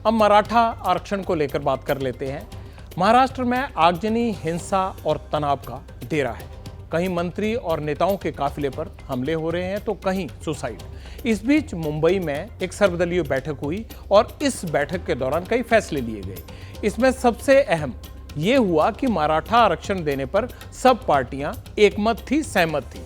अब मराठा आरक्षण को लेकर बात कर लेते हैं। महाराष्ट्र में आगजनी, हिंसा और तनाव का डेरा है। कहीं मंत्री और नेताओं के काफिले पर हमले हो रहे हैं तो कहीं सुसाइड। इस बीच मुंबई में एक सर्वदलीय बैठक हुई और इस बैठक के दौरान कई फैसले लिए गए। इसमें सबसे अहम ये हुआ कि मराठा आरक्षण देने पर सब पार्टियां एकमत थी, सहमत थी।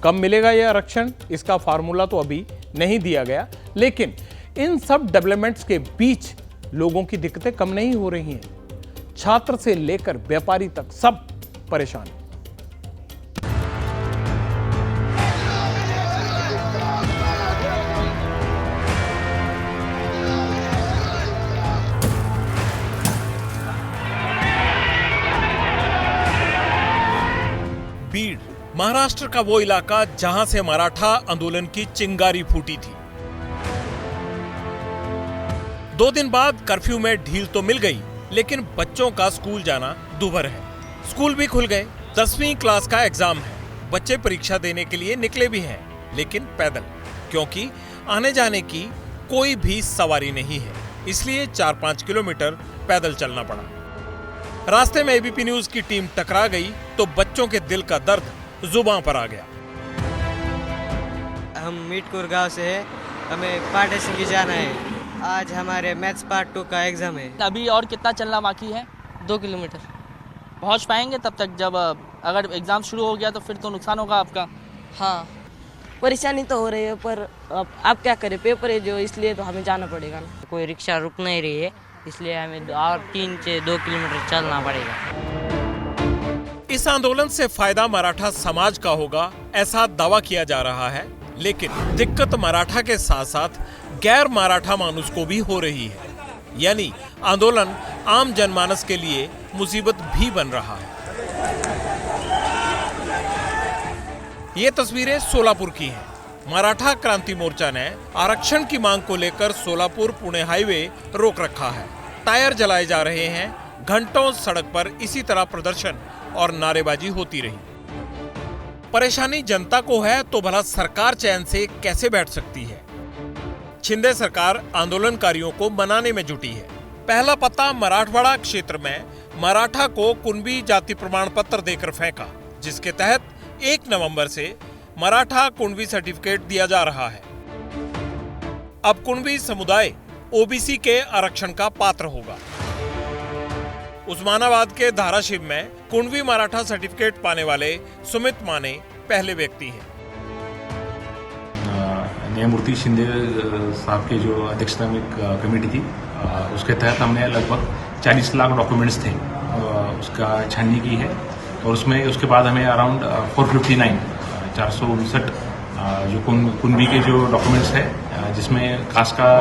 कब मिलेगा यह आरक्षण, इसका फार्मूला तो अभी नहीं दिया गया, लेकिन इन सब डेवलपमेंट्स के बीच लोगों की दिक्कतें कम नहीं हो रही हैं। छात्र से लेकर व्यापारी तक सब परेशान हैं। बीड़, महाराष्ट्र का वो इलाका जहां से मराठा आंदोलन की चिंगारी फूटी थी। 2 दिन बाद कर्फ्यू में ढील तो मिल गई, लेकिन बच्चों का स्कूल जाना दूभर है। स्कूल भी खुल गए, 10वीं क्लास का एग्जाम है। बच्चे परीक्षा देने के लिए निकले भी हैं, लेकिन पैदल, क्योंकि आने जाने की कोई भी सवारी नहीं है। इसलिए 4-5 किलोमीटर पैदल चलना पड़ा। रास्ते में एबीपी न्यूज की टीम टकरा गई तो बच्चों के दिल का दर्द जुबान पर आ गया। हम मीटपुर गांव से हैं, हमें पार्ट की जाना है। आज हमारे मैथ्स पार्ट 2 का एग्जाम है। अभी और कितना चलना बाकी है? 2 किलोमीटर। पहुंच पाएंगे तब तक? जब अगर एग्जाम शुरू हो गया तो फिर तो नुकसान होगा आपका। हाँ, परेशानी तो हो रही है, पर अब आप क्या करें, पेपर है जो, इसलिए तो हमें जाना पड़ेगा ना। कोई रिक्शा रुक नहीं रही है, इसलिए हमें और 3 से 2 किलोमीटर चलना पड़ेगा। इस आंदोलन से फायदा मराठा समाज का होगा, ऐसा दावा किया जा रहा है, लेकिन दिक्कत मराठा के साथ साथ गैर मराठा मानुस को भी हो रही है। यानी आंदोलन आम जनमानस के लिए मुसीबत भी बन रहा है। ये तस्वीरें सोलापुर की हैं। मराठा क्रांति मोर्चा ने आरक्षण की मांग को लेकर सोलापुर पुणे हाईवे रोक रखा है। टायर जलाए जा रहे हैं। घंटों सड़क पर इसी तरह प्रदर्शन और नारेबाजी होती रही। परेशानी जनता को है तो भला सरकार चैन से कैसे बैठ सकती है? शिंदे सरकार आंदोलनकारियों को मनाने में जुटी है। पहला पत्ता मराठवाड़ा क्षेत्र में मराठा को कुणबी जाति प्रमाण पत्र देकर फेंका, जिसके तहत 1 नवंबर से मराठा कुणबी सर्टिफिकेट दिया जा रहा है। अब कुणबी समुदाय ओबीसी के आरक्षण का पात्र होगा। उस्मानाबाद के धाराशिव में कुणबी मराठा सर्टिफिकेट पाने वाले सुमित माने पहले व्यक्ति हैं। न्यायमूर्ति शिंदे साहब के जो अध्यक्षता में कमेटी थी, उसके तहत हमने लगभग 40 लाख डॉक्यूमेंट्स थे, उसका छाननी की है। और उसमें उसके बाद हमें अराउंड 459 जो कुणबी के जो डॉक्यूमेंट्स है, जिसमें कास्ट का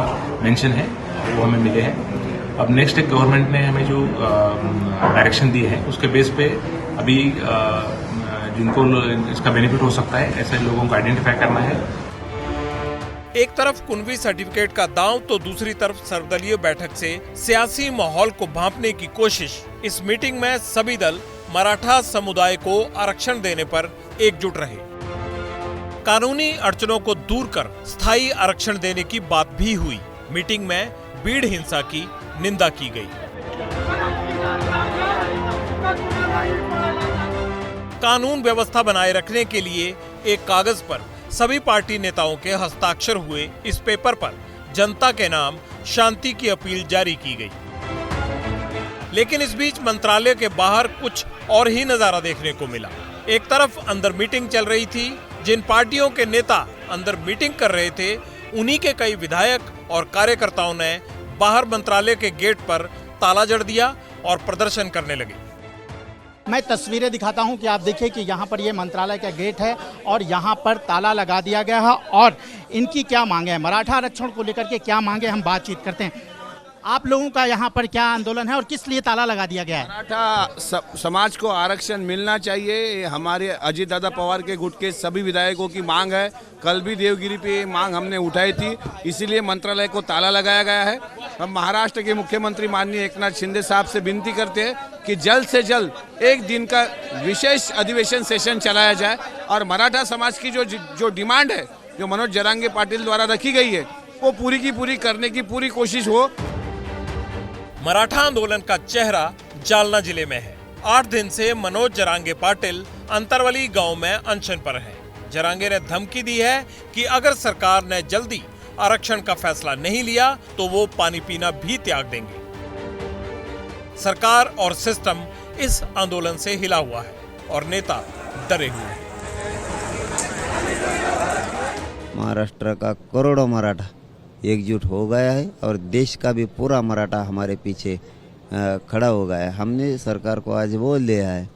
मेंशन है, वो हमें मिले हैं। अब नेक्स्ट एक गवर्नमेंट ने हमें जो डायरेक्शन दी है, उसके बेस पे अभी जिनको इसका बेनिफिट हो सकता है, ऐसे लोगों को आइडेंटिफाई करना है। एक तरफ कुणबी सर्टिफिकेट का दांव तो दूसरी तरफ सर्वदलीय बैठक से सियासी माहौल को भांपने की कोशिश। इस मीटिंग में सभी दल मराठा समुदाय को आरक्षण देने पर एकजुट रहे। कानूनी अड़चनों को दूर कर स्थायी आरक्षण देने की बात भी हुई। मीटिंग में भीड़ हिंसा की निंदा की गई। कानून व्यवस्था बनाए रखने के लिए एक कागज पर सभी पार्टी नेताओं के हस्ताक्षर हुए। इस पेपर पर जनता के नाम शांति की अपील जारी की गई। लेकिन इस बीच मंत्रालय के बाहर कुछ और ही नजारा देखने को मिला। एक तरफ अंदर मीटिंग चल रही थी, जिन पार्टियों के नेता अंदर मीटिंग कर रहे थे, उन्हीं के कई विधायक और कार्यकर्ताओं ने बाहर मंत्रालय के गेट पर ताला जड़ दिया और प्रदर्शन करने लगे। मैं तस्वीरें दिखाता हूं कि आप देखिए कि यहाँ पर ये मंत्रालय का गेट है और यहाँ पर ताला लगा दिया गया है। और इनकी क्या मांगे हैं, मराठा आरक्षण को लेकर के क्या मांगे, हम बातचीत करते हैं। आप लोगों का यहाँ पर क्या आंदोलन है और किस लिए ताला लगा दिया गया है? मराठा समाज को आरक्षण मिलना चाहिए, हमारे अजीत दादा पवार के गुट के सभी विधायकों की मांग है। कल भी देवगिरी पे मांग हमने उठाई थी, इसीलिए मंत्रालय को ताला लगाया गया है। हम महाराष्ट्र के मुख्यमंत्री माननीय एकनाथ शिंदे साहब से विनती करते हैं कि जल्द से जल्द 1 दिन का विशेष अधिवेशन सेशन चलाया जाए और मराठा समाज की जो डिमांड है, जो मनोज जरांगे पाटिल द्वारा रखी गई है, वो पूरी की पूरी करने की पूरी कोशिश हो। मराठा आंदोलन का चेहरा जालना जिले में है। 8 दिन से मनोज जरांगे पाटिल अंतरवली गांव में अनशन पर हैं। जरांगे ने धमकी दी है कि अगर सरकार ने जल्दी आरक्षण का फैसला नहीं लिया तो वो पानी पीना भी त्याग देंगे। सरकार और सिस्टम इस आंदोलन से हिला हुआ है और नेता डरे हुए हैं। महाराष्ट्र का करोड़ों मराठा एकजुट हो गया है और देश का भी पूरा मराठा हमारे पीछे खड़ा हो गया है। हमने सरकार को आज बोल दिया है,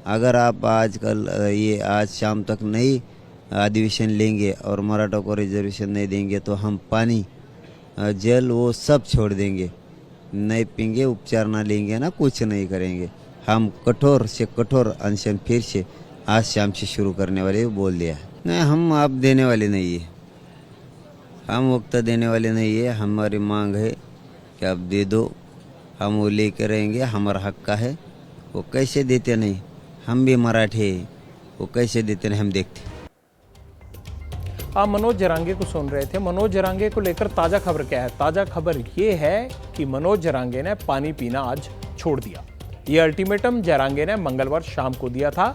अगर आप आज शाम तक नहीं अधिवेशन लेंगे और मराठा को रिजर्वेशन नहीं देंगे तो हम पानी जल वो सब छोड़ देंगे, नहीं पीएंगे, उपचार ना लेंगे, ना कुछ नहीं करेंगे। हम कठोर से कठोर अनशन फिर से आज शाम से शुरू करने वाले बोल दिया है। नहीं, हम आप देने वाले नहीं है, हम वक्त देने वाले नहीं है। हमारी मांग है कि आप दे दो, हम वो लेकर रहेंगे, हमारा हक का है। वो कैसे देते नहीं, हम भी मराठी हैं, वो कैसे देते नहीं हम देखते। आप मनोज जरांगे को सुन रहे थे। मनोज जरांगे को लेकर ताजा खबर क्या है? ताजा खबर ये है कि मनोज जरांगे ने पानी पीना आज छोड़ दिया। ये अल्टीमेटम जरांगे ने मंगलवार शाम को दिया था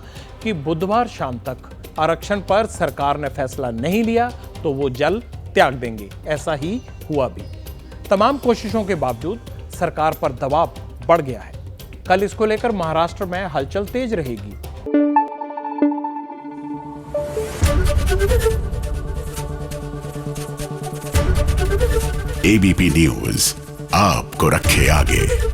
कि बुधवार शाम तक आरक्षण पर सरकार ने फैसला नहीं लिया तो वो जल त्याग देंगे। ऐसा ही हुआ भी। तमाम कोशिशों के बावजूद सरकार पर दबाव बढ़ गया है। कल इसको लेकर महाराष्ट्र में हलचल तेज रहेगी। एबीपी न्यूज आपको रखे आगे।